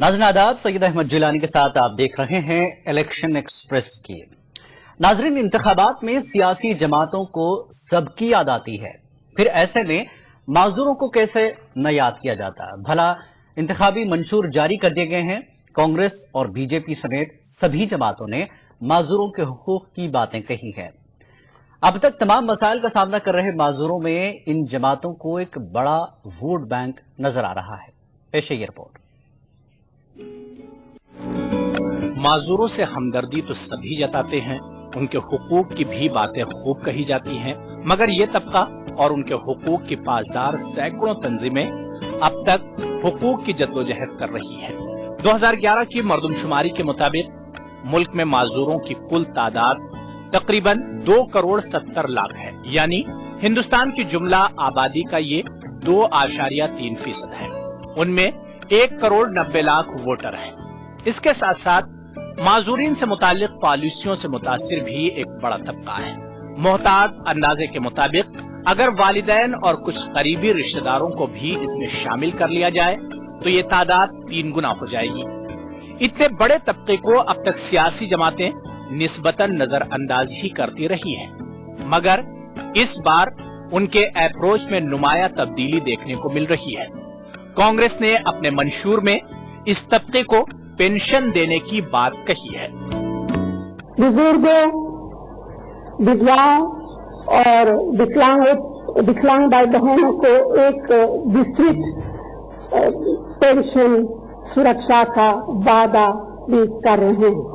नाज़रीन आदाब, सैयद अहमद जिलानी के साथ आप देख रहे हैं इलेक्शन एक्सप्रेस की। नाज़रीन, इंतखाबात में सियासी जमातों को सबकी याद आती है, फिर ऐसे में माजूरों को कैसे न याद किया जाता। भला इंतखाबी मंशूर जारी कर दिए गए हैं। कांग्रेस और बीजेपी समेत सभी जमातों ने माजूरों के हुकूक की बातें कही हैं। अब तक तमाम मसाइल का सामना कर रहे माजूरों में इन जमातों को एक बड़ा वोट बैंक नजर आ रहा है। पेश ये रिपोर्ट। माजूरों से हमदर्दी तो सभी जताते हैं, उनके हुकूक की भी बातें खूब कही जाती हैं, मगर ये तबका और उनके हुकूक की पासदार सैकड़ों तंजीमें अब तक हुकूक की जद्दोजहद कर रही हैं। 2011 की मर्दमशुमारी के मुताबिक मुल्क में माजूरों की कुल तादाद तकरीबन 2,70,00,000 है, यानी हिंदुस्तान की जुमला आबादी का ये 2.3% है। उनमें 1,90,00,000 वोटर हैं। इसके साथ साथ माजूरीन से मुतालिक पॉलिसियों से मुतासिर भी एक बड़ा तबका है। मोहतात अंदाजे के मुताबिक अगर वालिदैन और कुछ करीबी रिश्तेदारों को भी इसमें शामिल कर लिया जाए तो ये तादाद 3 गुना हो जाएगी। इतने बड़े तबके को अब तक सियासी जमातें निस्बतन नजरअंदाज ही करती रही हैं, मगर इस बार उनके अप्रोच में नुमाया तब्दीली देखने को मिल रही है। कांग्रेस ने अपने मंशूर में इस तबके को पेंशन देने की बात कही है। बुजुर्गों, विधवाओं और विकलांग भाई बहनों को एक विस्तृत पेंशन सुरक्षा का वादा भी कर रहे हैं।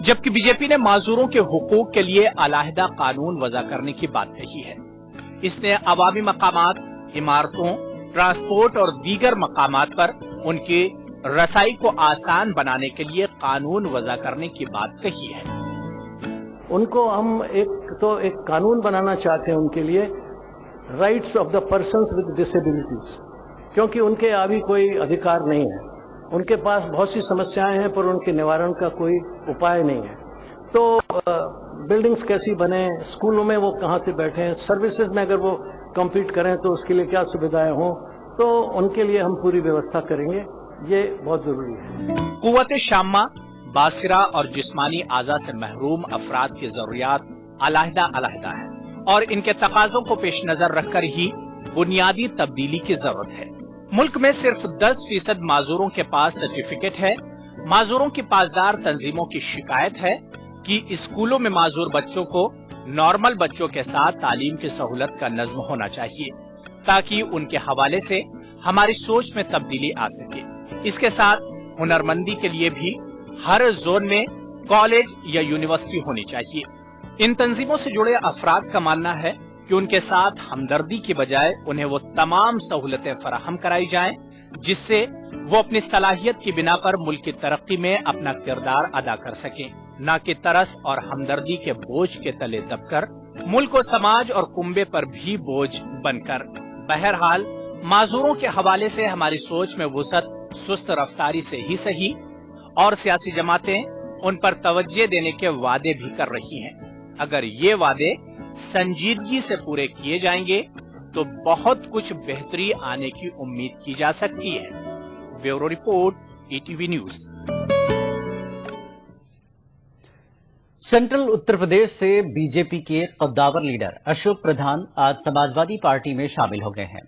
जबकि बीजेपी ने माजूरों के हुकूक के लिए अलहदा कानून वज़ा करने की बात कही है। इसने अवामी मकामात, इमारतों, ट्रांसपोर्ट और दीगर मकामात पर उनकी रसाई को आसान बनाने के लिए कानून वज़ा करने की बात कही है। उनको हम एक कानून बनाना चाहते हैं उनके लिए, rights of the persons with disabilities, क्योंकि उनके अभी कोई अधिकार नहीं है। उनके पास बहुत सी समस्याएं हैं पर उनके निवारण का कोई उपाय नहीं है। तो बिल्डिंग्स कैसी बने, स्कूलों में वो कहाँ से बैठें, सर्विसेज में अगर वो कम्पीट करें तो उसके लिए क्या सुविधाएं हों, तो उनके लिए हम पूरी व्यवस्था करेंगे। ये बहुत जरूरी है। कुव्वत शामा, बासिरा और जिस्मानी आज़ा से महरूम अफराद की जरूरियात अलहदा अलहदा है और इनके तकाजों को पेश नजर रखकर ही बुनियादी तब्दीली की जरूरत है। मुल्क में सिर्फ 10% माजूरों के पास सर्टिफिकेट है। माजूरों की पासदार तंजीमों की शिकायत है कि स्कूलों में माजूर बच्चों को नॉर्मल बच्चों के साथ तालीम की सहूलत का नज्म होना चाहिए ताकि उनके हवाले से हमारी सोच में तब्दीली आ सके। इसके साथ हुनरमंदी के लिए भी हर जोन में कॉलेज या यूनिवर्सिटी होनी चाहिए। इन तंजीमों से जुड़े अफराद का मानना है कि उनके साथ हमदर्दी की बजाय उन्हें वो तमाम सहूलतें फराहम कराई जाएं जिससे वो अपनी सलाहियत की बिना पर मुल्क की तरक्की में अपना किरदार अदा कर सकें, न कि तरस और हमदर्दी के बोझ के तले दबकर मुल्क और समाज और कुंबे पर भी बोझ बनकर। बहरहाल माजूरों के हवाले से हमारी सोच में वुसअत सुस्त रफ्तारी से ही सही और सियासी जमातें उन पर तवज्जो देने के वादे भी कर रही हैं। अगर ये वादे संजीदगी से पूरे किए जाएंगे तो बहुत कुछ बेहतरी आने की उम्मीद की जा सकती है। Bureau report, ETV news. Central Uttar Pradesh से बीजेपी के कद्दावर लीडर अशोक प्रधान आज समाजवादी पार्टी में शामिल हो गए हैं।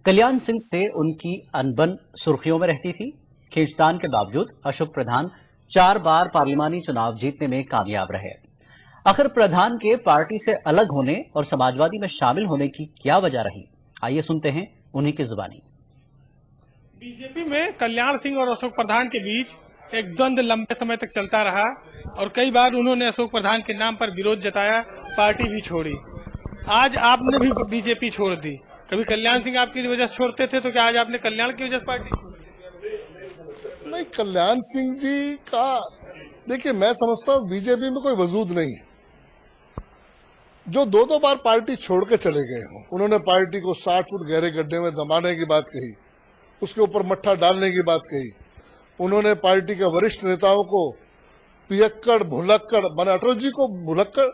कल्याण सिंह से उनकी अनबन सुर्खियों में रहती थी। खींचतान के बावजूद अशोक प्रधान 4 बार पार्लिमानी चुनाव जीतने में कामयाब रहे। आखिर प्रधान के पार्टी से अलग होने और समाजवादी में शामिल होने की क्या वजह रही, आइए सुनते हैं उन्हीं की जुबानी। बीजेपी में कल्याण सिंह और अशोक प्रधान के बीच एक द्वंद्व लंबे समय तक चलता रहा और कई बार उन्होंने अशोक प्रधान के नाम पर विरोध जताया, पार्टी भी छोड़ी। आज आपने भी बीजेपी छोड़ दी। कभी कल्याण सिंह आपकी वजह से छोड़ते थे, तो क्या आज आपने कल्याण की वजह से पार्टी छोड़ी? नहीं, कल्याण सिंह जी का देखिए, मैं समझता हूँ बीजेपी में कोई वजूद नहीं। जो 2 बार पार्टी छोड़ के चले गए हों, उन्होंने पार्टी को 60 फुट गहरे गड्ढे में दबाने की बात कही, उसके ऊपर मट्ठा डालने की बात कही। उन्होंने पार्टी के वरिष्ठ नेताओं को पियक्कड़, भुलक्कड़, माने अटल जी को भुलक्कड़,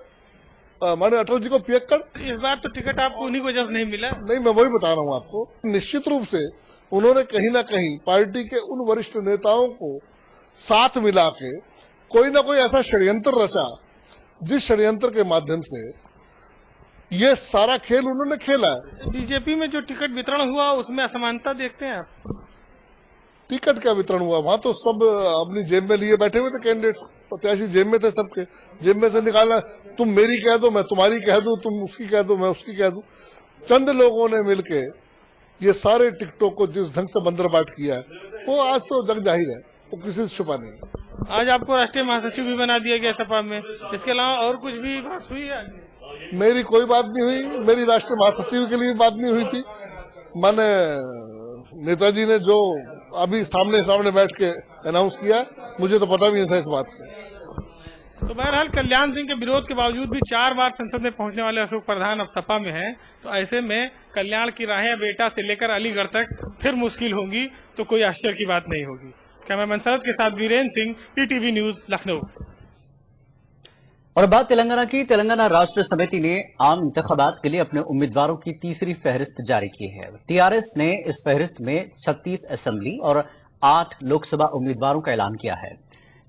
माने अटल जी को पियक्कड़। इस बार तो टिकट आपको उन्हीं की वजह से नहीं मिला। नहीं, मैं वही बता रहा हूँ आपको। निश्चित रूप से उन्होंने कहीं ना कहीं पार्टी के उन वरिष्ठ नेताओं को साथ मिला के कोई ना कोई ऐसा षड्यंत्र रचा, जिस षड्यंत्र के माध्यम से ये सारा खेल उन्होंने खेला है। बीजेपी में जो टिकट वितरण हुआ उसमें असमानता देखते हैं आप? टिकट का वितरण हुआ, वहां तो सब अपनी जेब में लिए बैठे हुए थे कैंडिडेट्स, प्रत्याशी जेब में थे, सबके जेब में से निकालना, तुम मेरी कह दो मैं तुम्हारी कह दूं, तुम उसकी कह दो मैं उसकी कह दूं। चंद लोगों ने मिलके ये सारे टिकटों को जिस ढंग से बंदरबाट किया है, वो आज तो जग जाहिर है, वो किसी से छुपा नहीं। आज आपको राष्ट्रीय महासचिव भी बना दिया गया सपा में, इसके अलावा और कुछ भी बात हुई है? मेरी कोई बात नहीं हुई, मेरी राष्ट्रीय महासचिव के लिए बात नहीं हुई थी। मैंने नेताजी ने जो अभी सामने सामने बैठ के अनाउंस किया, मुझे तो पता भी नहीं था इस बात का। तो बहरहाल कल्याण सिंह के विरोध के बावजूद भी 4 बार संसद में पहुंचने वाले अशोक प्रधान अब सपा में हैं, तो ऐसे में कल्याण की राहें बेटा से लेकर अलीगढ़ तक फिर मुश्किल होंगी, तो कोई आश्चर्य की बात नहीं होगी। कैमरामैन शरद के साथ वीरेंद्र सिंह, ईटीवी न्यूज, लखनऊ। और बात तेलंगाना की। तेलंगाना राष्ट्र समिति ने आम इंतखाबात के लिए अपने उम्मीदवारों की तीसरी फहरिस्त जारी की है। टीआरएस ने इस फहरिस्त में 36 असेंबली और 8 लोकसभा उम्मीदवारों का ऐलान किया है।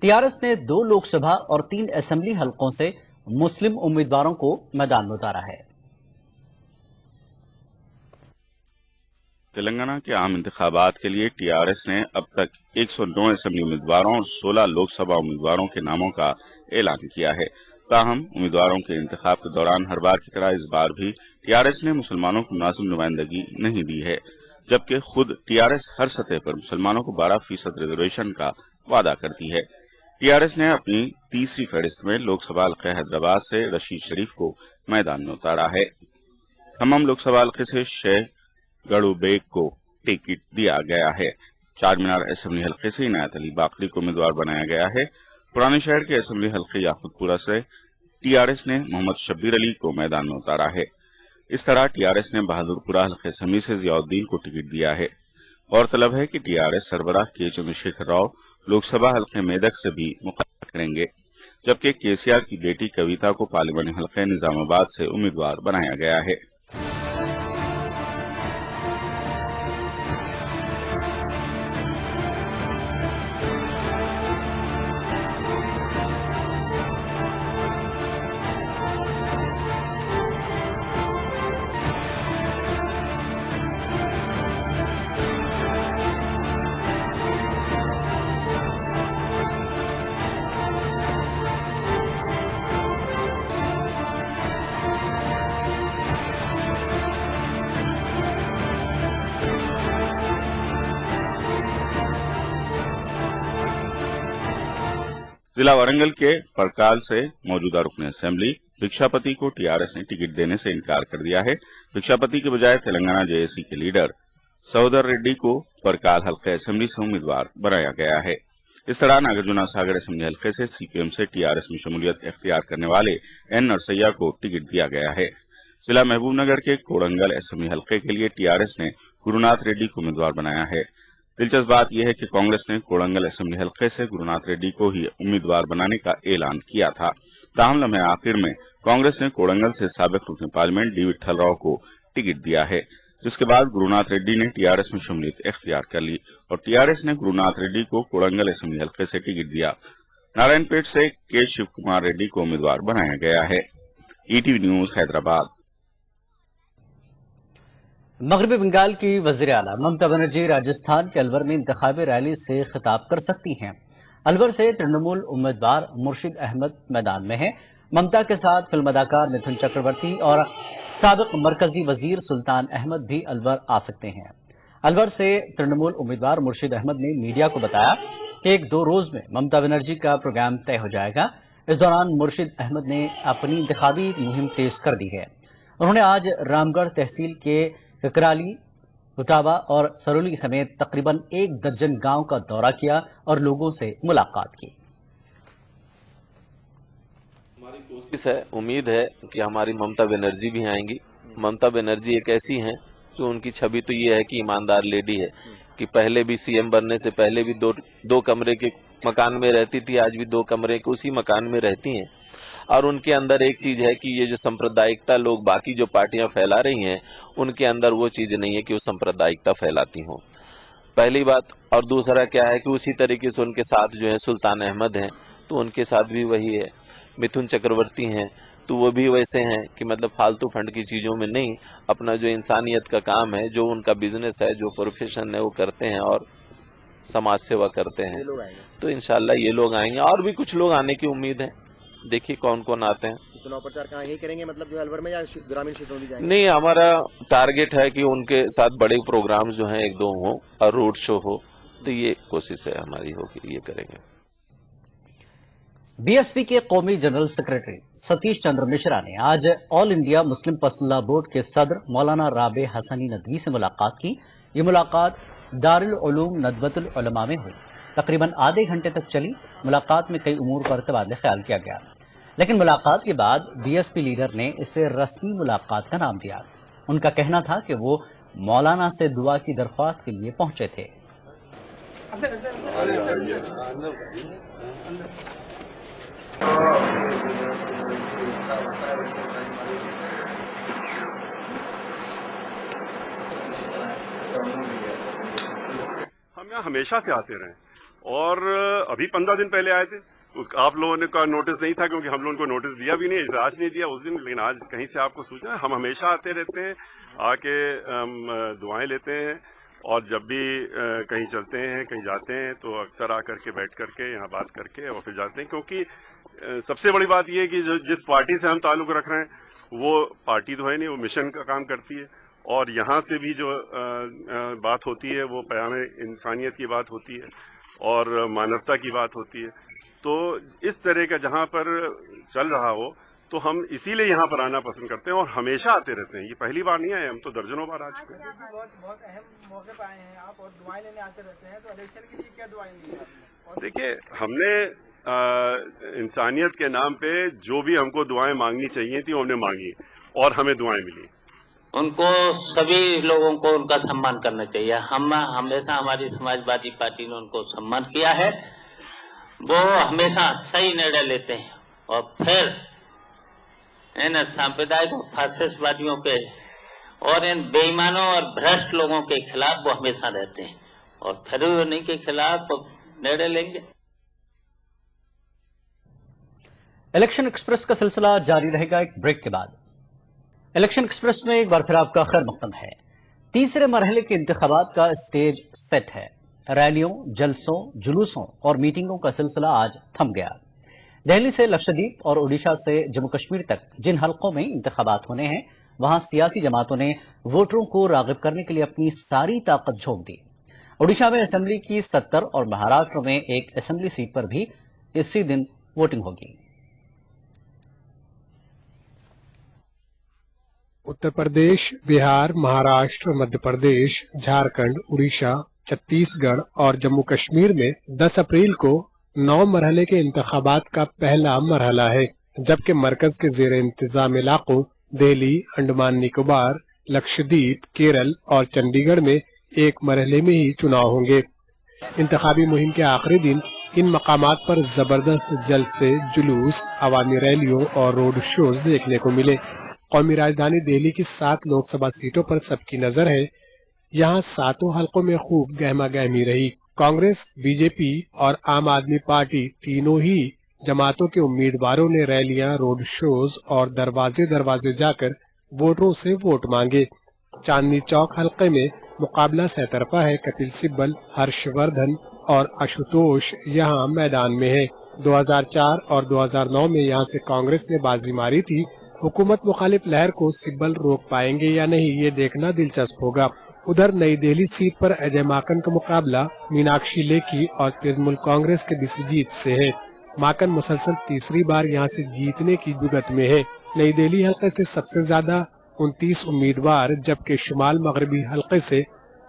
टीआरएस ने 2 लोकसभा और 3 असेंबली हलकों से मुस्लिम उम्मीदवारों को मैदान में उतारा है। तेलंगाना के आम इंतखाबात के लिए टीआरएस ने अब तक 109 असेंबली उम्मीदवारों और 16 लोकसभा उम्मीदवारों के नामों का ऐलान किया है। ताहम उम्मीदवारों के इंतखाब के दौरान हर बार की तरह इस बार भी टीआरएस ने मुसलमानों को मुनासिब नुमाइंदगी नहीं दी है, जबकि खुद टीआरएस हर सतह पर मुसलमानों को 12% रिजर्वेशन का वादा करती है। टीआरएस ने अपनी तीसरी फहरिस्त में लोकसभा हल्के हैदराबाद से रशीद शरीफ को मैदान में उतारा है। खम्मम लोकसभा हल्के से शेख गड़ू बेग को टिकट दिया गया है। चार मीनार असेंबली हल्के से इनायत अली बाकरी को उम्मीदवार बनाया गया है। पुराने शहर के असेंबली हल्के याकुतपुरा से टीआरएस ने मोहम्मद शब्बीर अली को मैदान में उतारा है। इस तरह टीआरएस ने बहादुरपुरा हल्के असेंबली से जियाउद्दीन को टिकट दिया है। गौरतलब है कि टीआरएस सरबराह के चंद्रशेखर राव लोकसभा हल्के मेदक से भी मुकाबला करेंगे, जबकि केसीआर की बेटी कविता को पार्लिमानी हल्के निजामाबाद से उम्मीदवार बनाया गया है। जिला वारंगल के परकाल से मौजूदा रुकन असेंबली भिक्षापति को टीआरएस ने टिकट देने से इनकार कर दिया है। भिक्षापति के बजाय तेलंगाना जेएसी के लीडर सहोदर रेड्डी को परकाल हल्के असेंबली से उम्मीदवार बनाया गया है। इस तरह नागार्जुना सागर असेंबली हल्के से सीपीएम से टीआरएस में शमूलियत इख्तियार करने वाले एन नरसैया को टिकट दिया गया है। जिला महबूबनगर के कोड़ंगल असेंबली हल्के के लिए टीआरएस ने गुरुनाथ रेड्डी को उम्मीदवार बनाया है। दिलचस्प बात यह है कि कांग्रेस ने कोड़ंगल असेंबली हल्के से गुरुनाथ रेड्डी को ही उम्मीदवार बनाने का ऐलान किया था। ताहम लम्हे आखिर में कांग्रेस ने कोड़ंगल से साबिक रुकन पार्लियामेंट डी विट्ठल राव को टिकट दिया है, जिसके बाद गुरुनाथ रेड्डी ने टीआरएस में शमूलियत इख्तियार कर ली और टीआरएस ने गुरुनाथ रेड्डी को कोड़ंगल असेंबली हल्के से टिकट दिया। नारायणपेट से के शिव कुमार रेड्डी को उम्मीदवार बनाया गया है। ETV news Hyderabad. मगरबी बंगाल की वजीर आला ममता बनर्जी राजस्थान के अलवर में इंतखाबी रैली से खिताब कर सकती हैं। अलवर से तृणमूल उम्मीदवार मुर्शिद अहमद मैदान में हैं। ममता के साथ फिल्म अदाकार मिथुन चक्रवर्ती और साबिक मरकजी वजीर सुल्तान अहमद भी अलवर आ सकते हैं। अलवर से तृणमूल उम्मीदवार मुर्शिद अहमद ने मीडिया को बताया कि 1-2 रोज में ममता बनर्जी का प्रोग्राम तय हो जाएगा। इस दौरान मुर्शिद अहमद ने अपनी इंतखाबी मुहिम तेज कर दी है। उन्होंने आज रामगढ़ तहसील के ककराली, उटावा और सरोली समेत तकरीबन 1 दर्जन गांव का दौरा किया और लोगों से मुलाकात की। हमारी कोशिश है, उम्मीद है कि हमारी ममता बनर्जी भी आएंगी। ममता बनर्जी एक ऐसी हैं कि उनकी छवि तो ये है कि ईमानदार लेडी है, कि पहले भी सीएम बनने से पहले भी दो कमरे के मकान में रहती थी, आज भी 2 कमरे के उसी मकान में रहती हैं। اور ان کے اندر ایک چیز ہے کہ یہ جو سمپردائکتا لوگ باقی جو پارٹیاں پھیلا رہی ہیں ان کے اندر وہ چیز نہیں ہے کہ وہ سمپردائکتا پھیلاتی ہوں، پہلی بات. اور دوسرا کیا ہے کہ اسی طریقے سے ان کے ساتھ جو ہے سلطان احمد ہیں تو ان کے ساتھ بھی وہی ہے، متھن چکرورتی ہیں تو وہ بھی ویسے ہیں کہ مطلب فالتو فنڈ کی چیزوں میں نہیں، اپنا جو انسانیت کا کام ہے، جو ان کا بزنس ہے، جو پروفیشن ہے وہ کرتے ہیں اور سماج سیوا کرتے ہیں. تو انشاءاللہ یہ لوگ آئیں گے اور بھی کچھ لوگ آنے کی امید ہے، دیکھیے کون کون آتے ہیں. چناؤ پرچار کہاں ہی کریں گے، مطلب جو الور میں یا گرامین چھیتروں میں جائیں گے؟ نہیں، ہمارا ٹارگیٹ ہے کہ ان کے ساتھ بڑے پروگرامز جو ہیں ایک دو ہوں اور روڈ شو ہو، تو یہ کوشش ہے ہماری ہوگی، یہ کریں گے. بی ایس پی کے قومی جنرل سیکرٹری ستیش چندر مشرا نے آج آل انڈیا مسلم پرسنل لا بورڈ کے صدر مولانا رابع حسنی ندوی سے ملاقات کی. یہ ملاقات دارالعلوم ندوۃ العلماء میں ہوئی. تقریباً آدھے گھنٹے تک چلی ملاقات میں کئی امور پر تبادلہ خیال کیا گیا، لیکن ملاقات کے بعد بی ایس پی لیڈر نے اسے رسمی ملاقات کا نام دیا. ان کا کہنا تھا کہ وہ مولانا سے دعا کی درخواست کے لیے پہنچے تھے. ہم یہاں ہمیشہ سے آتے رہے اور ابھی 15 دن پہلے آئے تھے. آپ لوگوں کا نوٹس نہیں تھا کیونکہ ہم لوگوں کو نوٹس دیا بھی نہیں، آج نہیں دیا اس دن، لیکن آج کہیں سے آپ کو سوچنا. ہم ہمیشہ آتے رہتے ہیں، آ کے دعائیں لیتے ہیں اور جب بھی کہیں چلتے ہیں کہیں جاتے ہیں تو اکثر آ کر کے بیٹھ کر کے یہاں بات کر کے اور پھر جاتے ہیں. کیونکہ سب سے بڑی بات یہ ہے کہ جس پارٹی سے ہم تعلق رکھ رہے ہیں وہ پارٹی تو ہے نہیں، وہ مشن کا کام کرتی ہے اور یہاں سے بھی جو بات ہوتی ہے وہ پیام انسانیت کی بات ہوتی ہے اور مانوتا کی بات ہوتی ہے. تو اس طرح کا جہاں پر چل رہا ہو تو ہم اسی لیے یہاں پر آنا پسند کرتے ہیں اور ہمیشہ آتے رہتے ہیں. یہ پہلی بار نہیں آئے، ہم تو درجنوں بار آ چکے ہیں. بہت اہم موقع پہ آئے ہیں آپ اور دعائیں لینے آتے رہتے ہیں، تو الیکشن کے لیے کیا دعائیں لی ہیں؟ دیکھیے، ہم نے انسانیت کے نام پہ جو بھی ہم کو دعائیں مانگنی چاہیے تھی ہم نے مانگی اور ہمیں دعائیں ملی. ان کو سبھی لوگوں کو ان کا سمان کرنا چاہیے. ہم ہمیشہ ہماری سماجوادی پارٹی نے ان کو سمان کیا ہے. وہ ہمیشہ صحیح نرنے لیتے ہیں اور پھر ان سامپردائک اور فاسسٹ وادیوں کے اور ان بے ایمانوں اور بھرشٹ لوگوں کے خلاف وہ ہمیشہ رہتے ہیں اور پھر انہیں کے خلاف نرنے لیں گے. الیکشن ایکسپریس کا سلسلہ جاری رہے گا ایک بریک کے بعد. الیکشن ایکسپریس میں ایک بار پھر آپ کا خیر مقدم ہے. تیسرے مرحلے کے انتخابات کا اسٹیج سیٹ ہے. ریلیوں، جلسوں، جلوسوں اور میٹنگوں کا سلسلہ آج تھم گیا. دہلی سے لکشدیپ اور اڈیشہ سے جموں کشمیر تک جن حلقوں میں انتخابات ہونے ہیں وہاں سیاسی جماعتوں نے ووٹروں کو راغب کرنے کے لیے اپنی ساری طاقت جھونک دی. اڈیشہ میں اسمبلی کی 70 اور مہاراشٹر میں ایک اسمبلی سیٹ پر بھی اسی دن ووٹنگ ہوگی. اتر پردیش، بہار، مہاراشٹر، مدھیہ پردیش، جھارکھنڈ، اڑیسہ، چھتیس گڑھ اور جموں کشمیر میں 10 اپریل کو 9 مرحلے کے انتخابات کا پہلا مرحلہ ہے، جبکہ مرکز کے زیر انتظام علاقوں دہلی، انڈمان نکوبار، لکشدیپ، کیرل اور چنڈی گڑھ میں ایک مرحلے میں ہی چناؤ ہوں گے. انتخابی مہم کے آخری دن ان مقامات پر زبردست جلسے، جلوس، عوامی ریلیوں اور روڈ شوز دیکھنے کو ملے. قومی راجدھانی دہلی کی 7 لوک سبھا سیٹوں پر سب کی نظر ہے. یہاں 7 حلقوں میں خوب گہما گہمی رہی. کانگریس، بی جے پی اور عام آدمی پارٹی تینوں ہی جماعتوں کے امیدواروں نے ریلیاں، روڈ شوز اور دروازے جا کر ووٹروں سے ووٹ مانگے. چاندنی چوک حلقے میں مقابلہ سہ طرفہ ہے. کپل سبل، ہرش وردھن اور آشوتوش یہاں میدان میں ہے. 2004 اور 2009 میں یہاں سے کانگریس نے بازی ماری تھی. حکومت مخالف لہر کو سبل روک پائیں گے یا نہیں یہ دیکھنا دلچسپ ہوگا. ادھر نئی دہلی سیٹ پر اجے ماکن کا مقابلہ میناکشی لیکھی اور ترنمول کانگریس کے بسوجیت سے ہے. ماکن مسلسل تیسری بار یہاں سے جیتنے کی جگت میں ہے. نئی دہلی حلقے سے سب سے زیادہ 29 امیدوار جبکہ شمال مغربی حلقے سے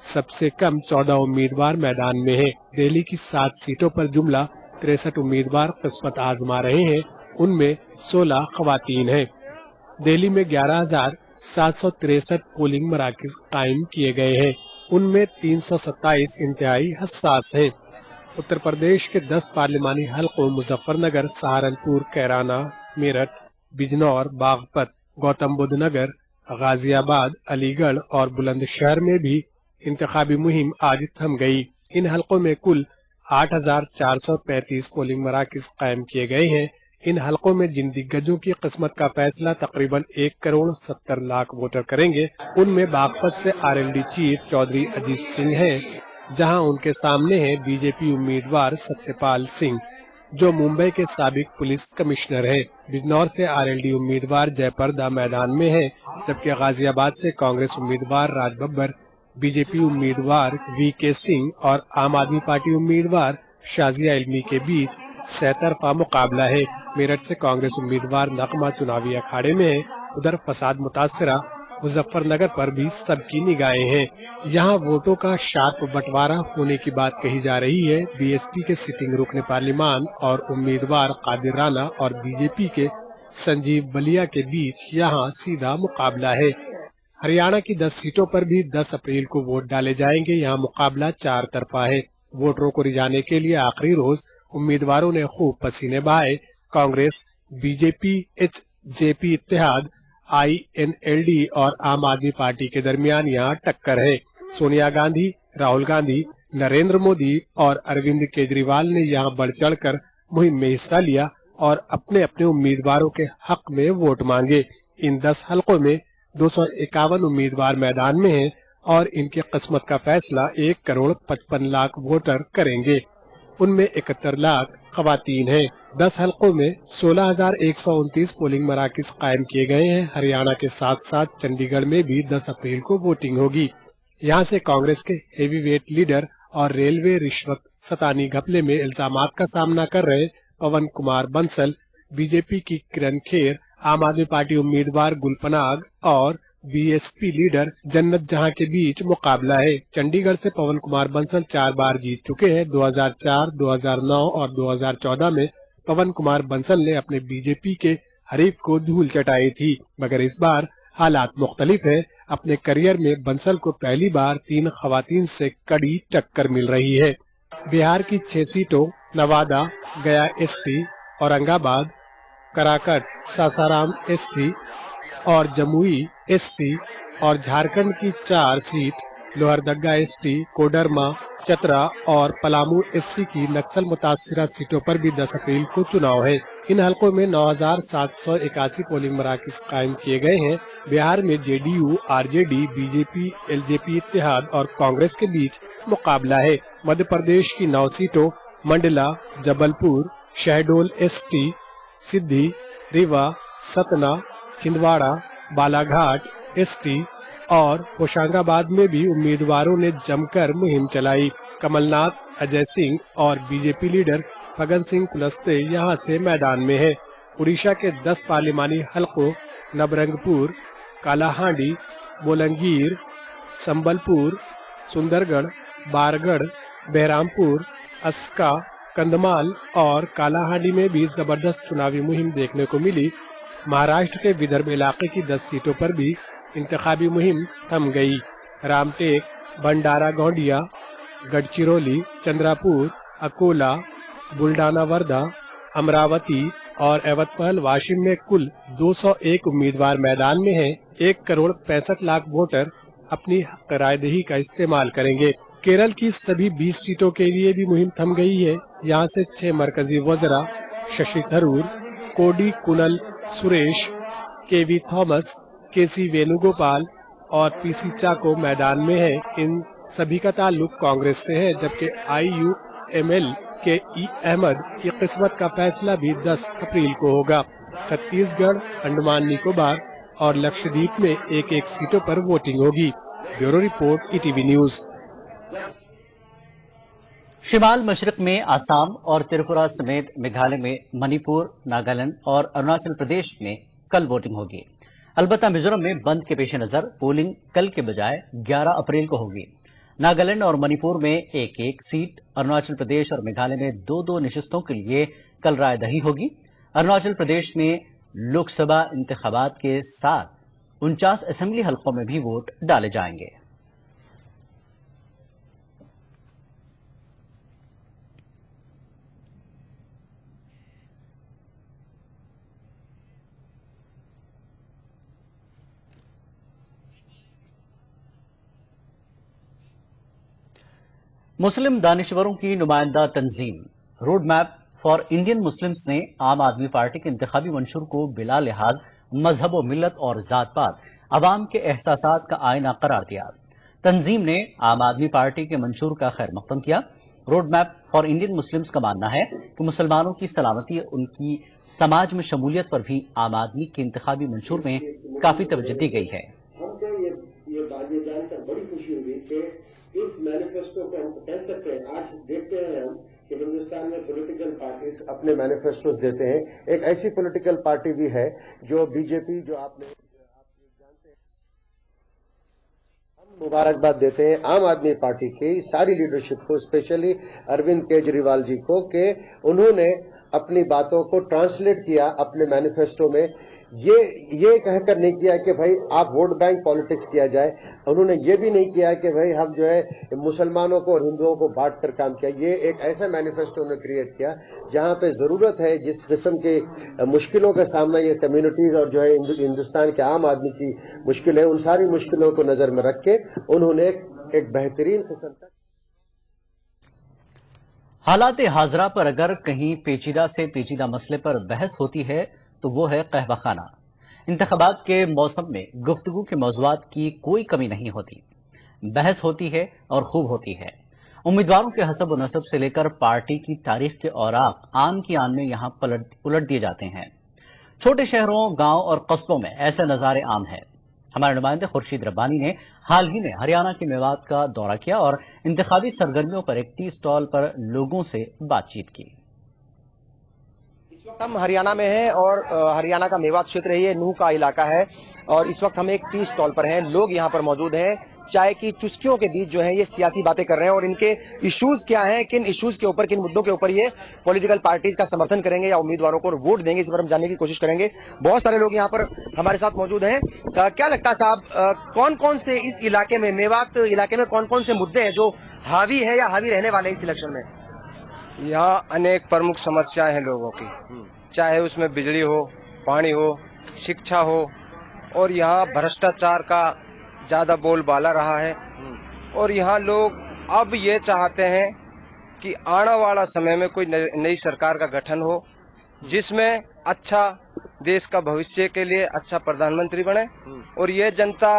سب سے کم 14 امیدوار میدان میں ہیں. دہلی کی 7 سیٹوں پر جملہ 63 امیدوار قسمت آزما رہے ہیں. ان میں 16 خواتین ہیں. دہلی میں 11,763 پولنگ مراکز قائم کیے گئے ہیں. ان میں 327 انتہائی حساس ہیں. اتر پردیش کے 10 پارلیمانی حلقوں مظفر نگر، سہارنپور، کیرانہ، मेरठ, बिजनौर, बागपत, गौतम बुद्ध नगर, गाजियाबाद, अलीगढ़ और बुलंदशहर में भी इंतखाबी मुहिम आज थम गई। इन हलकों में कुल 8,435 पोलिंग मराकज कायम किए गए हैं। इन हलकों में जिन दिग्गजों की किस्मत का फैसला तकरीबन 1,70,00,000 वोटर करेंगे, उनमें बागपत से आरएलडी चीफ चौधरी अजीत सिंह हैं, जहां उनके सामने है बीजेपी उम्मीदवार सत्यपाल सिंह, जो मुंबई के साबिक पुलिस कमिश्नर है। बिजनौर से आरएलडी उम्मीदवार जयप्रदा मैदान में है, जबकि गाजियाबाद से कांग्रेस उम्मीदवार राज बब्बर, बीजेपी उम्मीदवार वीके सिंह और आम आदमी पार्टी उम्मीदवार शाजिया इल्मी के बीच सैतरफा मुकाबला है। मेरठ से कांग्रेस उम्मीदवार नगमा चुनावी अखाड़े में है। उधर फसाद मुतासरा मुजफ्फरनगर पर भी सबकी निगाहें हैं। यहाँ वोटों का शार्प बंटवारा होने की बात कही जा रही है। बीएसपी के सिटिंग रुकन पार्लिमान और उम्मीदवार कादिर राना और बीजेपी के संजीव बलिया के बीच यहाँ सीधा मुकाबला है। हरियाणा की 10 सीटों पर भी 10 अप्रैल को वोट डाले जाएंगे। यहाँ मुकाबला 4 तरफा है। वोटरों को रिझाने के लिए आखिरी रोज उम्मीदवारों ने खूब पसीने बहाए। कांग्रेस, बीजेपी, जेपी इत्तेहाद, INLD और आम आदमी पार्टी के दरमियान यहाँ टक्कर है। सोनिया गांधी, राहुल गांधी, नरेंद्र मोदी और अरविंद केजरीवाल ने यहाँ बढ़ चढ़कर मुहिम में हिस्सा लिया और अपने अपने उम्मीदवारों के हक में वोट मांगे। इन 10 हलकों में 251 उम्मीदवार मैदान में हैं और इनकी किस्मत का फैसला 1,55,00,000 वोटर करेंगे। उनमें 71 लाख खवातीन हैं। 10 हलकों में 16,129 पोलिंग मराकज कायम किए गए हैं। हरियाणा के साथ साथ चंडीगढ़ में भी 10 अप्रैल को वोटिंग होगी। यहाँ से कांग्रेस के हेवीवेट लीडर और रेलवे रिश्वत सतानी घपले में इल्जामात का सामना कर रहे पवन कुमार बंसल, बीजेपी की किरण खेर, आम आदमी पार्टी उम्मीदवार गुलपनाग और बीएसपी लीडर जन्नत जहां के बीच मुकाबला है। चंडीगढ़ से पवन कुमार बंसल 4 बार जीत चुके हैं। 2004, 2009 और 2014 में पवन कुमार बंसल ने अपने बीजेपी के हरीफ को धूल चटाई थी, मगर इस बार हालात मुख्तलिफ है। अपने करियर में बंसल को पहली बार 3 खवातीन से कड़ी टक्कर मिल रही है। बिहार की 6 सीटों नवादा, गया SC, औरंगाबाद, कराकट, सासाराम SC और जमुई SC और झारखंड की 4 सीट लोहरदगा ST, कोडरमा, चतरा और पलामू SC की नक्सल मुतासिरा सीटों पर भी 10 अप्रैल को चुनाव है। इन हलकों में 9,781 पोलिंग मराकज कायम किए गए हैं। बिहार में JDU, RJD, बीजेपी, LJP इत्तेहाद और कांग्रेस के बीच मुकाबला है। मध्य प्रदेश की 9 सीटों मंडला, जबलपुर, शहडोल ST, सिद्धि, रीवा, सतना, छिंदवाड़ा, बालाघाट ST और होशंगाबाद में भी उम्मीदवारों ने जमकर मुहिम चलाई। कमलनाथ, अजय सिंह और बीजेपी लीडर फगन सिंह कुलस्ते यहाँ से मैदान में है। उड़ीसा के 10 पार्लिमानी हलकों नवरंगपुर, कालाहांडी, बोलंगीर, संबलपुर, सुंदरगढ़, बारगढ़, बहरामपुर, अस्का, कंधमाल और कालाहांडी में भी जबरदस्त चुनावी मुहिम देखने को मिली। महाराष्ट्र के विदर्भ इलाके की 10 सीटों पर भी इंतखाबी मुहिम थम गई। रामटेक, भंडारा गोंडिया, गढ़चिरौली, चंद्रापुर, अकोला, बुल्डाना वर्धा, अमरावती और एवतपहल वाशिम में कुल 201 उम्मीदवार मैदान में हैं। 1,65,00,000 वोटर अपनी रायदही का इस्तेमाल करेंगे। केरल की सभी 20 सीटों के लिए भी मुहिम थम गई है। यहाँ से 6 मरकजी वज़रा Shashi Tharoor, Kodikunnil Suresh, KV Thomas, KC Venugopal और PC चाको मैदान में है। इन सभी का ताल्लुक कांग्रेस से है, जबकि IUML के E अहमद की किस्मत का फैसला भी 10 अप्रैल को होगा। छत्तीसगढ़, अंडमान निकोबार और लक्षद्वीप में 1-1 सीटों पर वोटिंग होगी। Bureau report ETV news. शिमाल मशरक में आसाम और त्रिपुरा समेत मेघालय में मणिपुर, नागालैंड और अरुणाचल प्रदेश में कल वोटिंग होगी। अलबत्ता मिजोरम में बंद के पेश नजर पोलिंग कल के बजाय 11 अप्रैल को होगी। नागालैंड और मणिपुर में 1-1 सीट, अरुणाचल प्रदेश और मेघालय में 2-2 नशिस्तों के लिए कल रायदही होगी। अरुणाचल प्रदेश में लोकसभा इंतखाबात के साथ 49 असेंबली हलकों में भी वोट डाले जाएंगे। मुस्लिम दानिशवरों की नुमाइंदा तंजीम road map for Indian Muslims ने आम आदमी पार्टी के इंतखाबी मंशूर को बिला लिहाज मजहब व मिल्लत और जात पात अवाम के एहसासात का आईना करार दिया। तंजीम ने आम आदमी पार्टी के मंशूर का खैर मकदम किया। Road map for Indian Muslims का मानना है कि मुसलमानों की सलामती उनकी समाज में शमूलियत पर भी आम आदमी के इंतखाबी मंशूर में काफी तवज्जो दी गई है। हमको ये जानकर बड़ी खुशी हुई कि इस मैनिफेस्टो को हम कह सकते हैं, आज देखते हैं हम कि हिंदुस्तान में पॉलिटिकल पार्टीज अपने मैनिफेस्टो देते हैं। एक ऐसी पॉलिटिकल पार्टी भी है जो बीजेपी, जो आप जानते हैं। हम मुबारकबाद देते हैं आम आदमी पार्टी की सारी लीडरशिप को, स्पेशली अरविंद केजरीवाल जी को, कि उन्होंने अपनी बातों को ट्रांसलेट किया अपने मैनिफेस्टो में। ये कहकर नहीं किया कि भाई आप वोट बैंक पॉलिटिक्स किया जाए। उन्होंने ये भी नहीं किया कि भाई हम जो है मुसलमानों को और हिंदुओं को बांट कर काम किया। ये एक ऐसा मैनिफेस्टो उन्होंने क्रिएट किया जहां पे जरूरत है, जिस किस्म की मुश्किलों का सामना ये कम्युनिटीज और जो है हिंदुस्तान के आम आदमी की मुश्किल है, उन सारी मुश्किलों को नजर में रख के उन्होंने एक बेहतरीन किस्म का हालात हाजरा पर अगर कहीं पेचीदा से पेचीदा मसले पर बहस होती है तो वो है कहवाखाना। इंतखाबात के मौसम में गुफ्तगू के मौज़ूआत की कोई कमी नहीं होती, बहस होती है और खूब होती है। उम्मीदवारों के हसब व नसब से लेकर पार्टी की तारीख के औराक आन की आन में यहां उलट दिए जाते हैं। छोटे शहरों, गांव और कस्बों में ऐसे नज़ारे आम है। हमारे नुमाइंदे खुर्शीद रब्बानी ने हाल ही में हरियाणा के मेवात का दौरा किया और इंतखाबी सरगर्मियों पर एक टी स्टॉल पर लोगों से बातचीत की। इस वक्त हम हरियाणा में हैं और हरियाणा का मेवात क्षेत्र है, ये नूह का इलाका है और इस वक्त हम एक टी स्टॉल पर हैं। लोग यहाँ पर मौजूद हैं, चाय की चुस्कियों के बीच जो है ये सियासी बातें कर रहे हैं और इनके इश्यूज क्या हैं, किन इश्यूज के ऊपर, किन मुद्दों के ऊपर ये पॉलिटिकल पार्टीज का समर्थन करेंगे या उम्मीदवारों को वोट देंगे, इस पर हम जानने की कोशिश करेंगे। बहुत सारे लोग यहाँ पर हमारे साथ मौजूद हैं। क्या लगता है साहब, कौन कौन से इस इलाके में, मेवात इलाके में कौन कौन से मुद्दे हैं जो हावी है या हावी रहने वाले इस इलेक्शन में? यहाँ अनेक प्रमुख समस्याएं हैं लोगों की, चाहे उसमें बिजली हो, पानी हो, शिक्षा हो, और यहाँ भ्रष्टाचार का ज्यादा बोलबाला रहा है। और यहाँ लोग अब ये चाहते हैं कि आने वाला समय में कोई नई सरकार का गठन हो जिसमें अच्छा देश का भविष्य के लिए अच्छा प्रधानमंत्री बने। और ये जनता,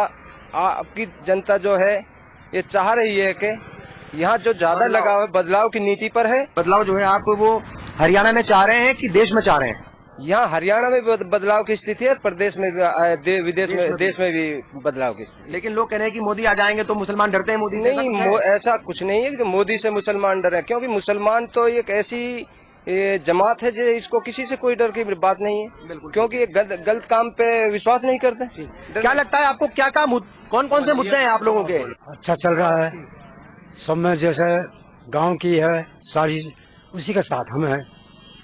आपकी जनता जो है ये चाह रही है कि यहाँ जो ज्यादा लगाव है बदलाव की नीति पर है। बदलाव जो है आप वो हरियाणा में चाह रहे हैं कि देश में चाह रहे हैं? यहाँ हरियाणा में बदलाव की स्थिति है, प्रदेश में भी, विदेश में, देश में भी बदलाव की स्थिति। लेकिन लोग कह रहे हैं कि मोदी आ जाएंगे तो मुसलमान डरते हैं मोदी से। नहीं, ऐसा कुछ नहीं है कि मोदी से मुसलमान डरे, क्योंकि मुसलमान तो एक ऐसी जमात है जो इसको किसी से कोई डर की बात नहीं है, क्योंकि ये गलत काम पे विश्वास नहीं करते। क्या लगता है आपको, क्या कौन कौन से मुद्दे हैं आप लोगों के? अच्छा चल रहा है सब में, जैसे गांव की है सारी, उसी के साथ हम हैं।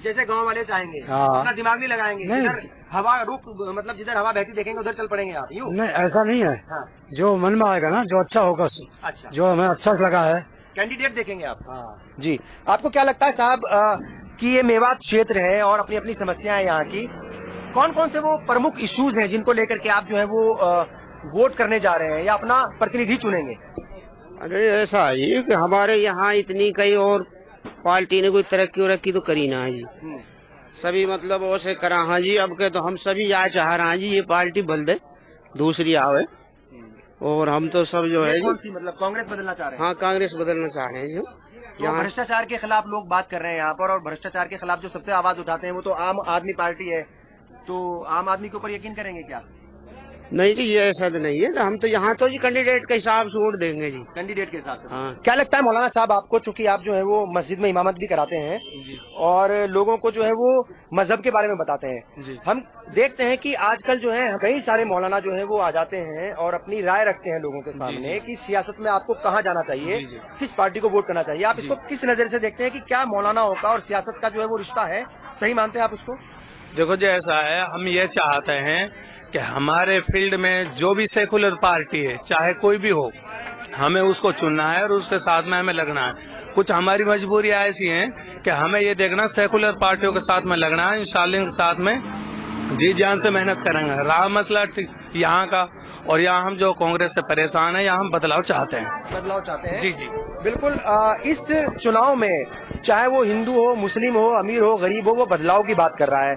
जैसे गांव वाले चाहेंगे, अपना दिमाग नहीं लगाएंगे, नहीं, हवा रुख, मतलब जिधर हवा बहती देखेंगे उधर चल पड़ेंगे आप? यूं नहीं, ऐसा नहीं है। जो मन में आएगा ना, जो अच्छा होगा, अच्छा, जो हमें अच्छा लगा है, कैंडिडेट देखेंगे आप। जी, आपको क्या लगता है साहब कि ये मेवात क्षेत्र है और अपनी अपनी समस्याएं यहाँ की, कौन कौन से वो प्रमुख इश्यूज हैं जिनको लेकर के आप जो है वो वोट करने जा रहे हैं या अपना प्रतिनिधि चुनेंगे? अरे ऐसा है कि हमारे यहाँ इतनी कई और पार्टी ने कोई तरक्की तो करी ना है जी, सभी मतलब वैसे करा। हाँ जी, अब के तो हम सभी यहाँ चाह रहे हैं जी ये पार्टी बदल दे, दूसरी आवे, और हम तो सब जो है, कौन सी, मतलब कांग्रेस बदलना चाह रहे हैं? हाँ, कांग्रेस बदलना चाह रहे हैं जो। यहाँ भ्रष्टाचार के खिलाफ लोग बात कर रहे हैं यहाँ पर, और भ्रष्टाचार के खिलाफ जो सबसे आवाज उठाते हैं वो तो आम आदमी पार्टी है, तो आम आदमी के ऊपर यकीन करेंगे क्या? नहीं जी, ये ऐसा तो नहीं है, तो हम तो यहाँ तो जी कैंडिडेट के हिसाब से वोट देंगे जी, कैंडिडेट के हिसाब से। हाँ। क्या लगता है मौलाना साहब आपको, चूंकि आप जो है वो मस्जिद में इमामत भी कराते हैं और लोगों को जो है वो मजहब के बारे में बताते हैं, हम देखते हैं कि आजकल जो है कई सारे मौलाना जो है वो आ जाते हैं और अपनी राय रखते हैं लोगों के सामने कि सियासत में आपको कहाँ जाना चाहिए, किस पार्टी को वोट करना चाहिए। आप इसको किस नजर से देखते हैं कि क्या मौलानाओं का और सियासत का जो है वो रिश्ता है, सही मानते हैं आप उसको? देखो जी, ऐसा है, हम ये चाहते हैं कि हमारे फील्ड में जो भी सेकुलर पार्टी है, चाहे कोई भी हो, हमें उसको चुनना है और उसके साथ में हमें लगना है। कुछ हमारी मजबूरियां ऐसी हैं कि हमें ये देखना सेकुलर पार्टियों के साथ में लगना है, इंशाल्लाह के साथ में जी जान से मेहनत करेंगे। रहा मसला यहाँ का, और यहाँ हम जो कांग्रेस से परेशान है, यहाँ हम बदलाव चाहते हैं। बदलाव चाहते हैं? जी जी बिल्कुल। इस चुनाव में चाहे वो हिंदू हो, मुस्लिम हो, अमीर हो, गरीब हो, वो बदलाव की बात कर रहा है,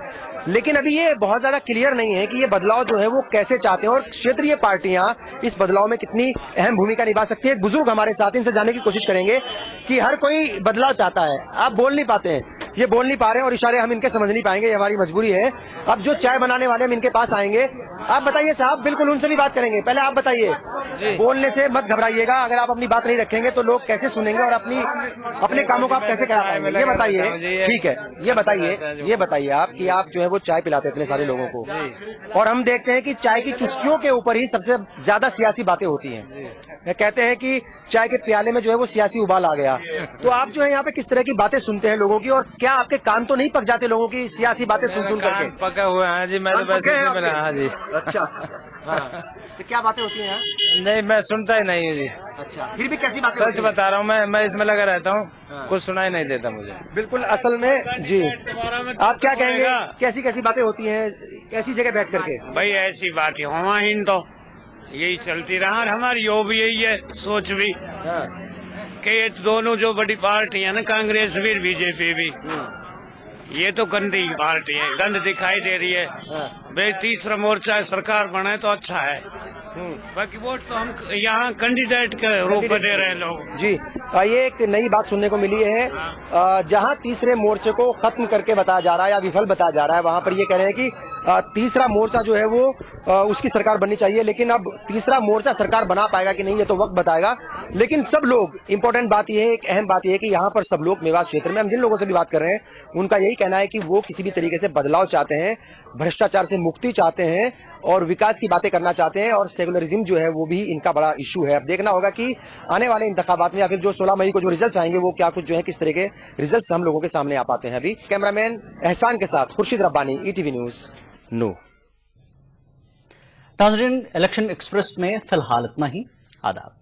लेकिन अभी ये बहुत ज्यादा क्लियर नहीं है कि ये बदलाव जो है वो कैसे चाहते हैं और क्षेत्रीय पार्टियां इस बदलाव में कितनी अहम भूमिका निभा सकती है। एक बुजुर्ग हमारे साथ, इनसे जानने की कोशिश करेंगे कि हर कोई बदलाव चाहता है, आप बोल नहीं पाते हैं, ये बोल नहीं पा रहे हैं और इशारे हम इनके समझ नहीं पाएंगे, ये हमारी मजबूरी है। अब जो चाय बनाने वाले हम इनके पास आएंगे, आप बताइए साहब, बिल्कुल उनसे भी बात करेंगे, पहले आप बताइए, बोलने से मत घबराइएगा, अगर आप अपनी बात नहीं रखेंगे तो लोग कैसे सुनेंगे और अपने कामों को आप कैसे करा पाएंगे, ये बताइए। ठीक है, ये बताइए आप कि आप जो है वो चाय पिलाते इतने सारे लोगों को, और हम देखते हैं कि चाय की चुस्कियों के ऊपर ही सबसे ज्यादा सियासी बातें होती हैं। कहते हैं कि चाय के प्याले में जो है वो सियासी उबाल आ गया, तो आप जो है यहाँ पे किस तरह की बातें सुनते हैं लोगों की, और क्या आपके कान तो नहीं पक जाते लोगों की सियासी बातें सुन करके? पका हुआ है जी, मैं तो वैसे नहीं मिला। हाँ जी। अच्छा, तो क्या बातें होती हैं? नहीं, मैं सुनता ही नहीं हूँ जी। अच्छा, फिर भी कैसी बातें? सच बता रहा हूँ, मैं इसमें लगा रहता हूँ, कुछ सुनाई नहीं देता मुझे। बिल्कुल, असल में जी आप क्या कहेंगे, कैसी कैसी बातें होती हैं ऐसी जगह बैठ करके? भाई ऐसी बात है, हमारी तो यही चलती रहा, और हमारी यो भी यही है सोच भी कि ये दोनों जो बड़ी पार्टी है ना, कांग्रेस भी बीजेपी भी, ये तो गंदी पार्टी है, गंद दिखाई दे रही है। भाई तीसरा मोर्चा सरकार बनाए तो अच्छा है, बाकी वोट तो हम यहाँ कैंडिडेट के रूप में दे रहे हैं लोग। जी, ये एक नई बात सुनने को मिली है, जहाँ तीसरे मोर्चे को खत्म करके बताया जा रहा है या विफल बताया जा रहा है, वहाँ पर ये कह रहे हैं कि तीसरा मोर्चा जो है वो उसकी सरकार बननी चाहिए, लेकिन अब तीसरा मोर्चा सरकार बना पाएगा कि नहीं ये तो वक्त बताएगा। लेकिन सब लोग, इम्पोर्टेंट बात यह है, एक अहम बात यह है कि यहाँ पर सब लोग, मेवात क्षेत्र में हम जिन लोगों से भी बात कर रहे हैं, उनका यही कहना है कि वो किसी भी तरीके से बदलाव चाहते हैं, भ्रष्टाचार से मुक्ति चाहते हैं और विकास की बातें करना चाहते हैं, और सेकुलरिज्म जो है वो भी इनका बड़ा इशू है। अब देखना होगा कि आने वाले इंतखाबात में या फिर जो 16 मई को जो रिजल्ट्स आएंगे वो क्या कुछ जो है किस तरह के रिजल्ट्स हम लोगों के सामने आ पाते हैं। अभी कैमरामैन एहसान के साथ खुर्शीद रब्बानी, ETV न्यूज, नो। नाज़रीन, इलेक्शन एक्सप्रेस में फिलहाल इतना ही। आदाब।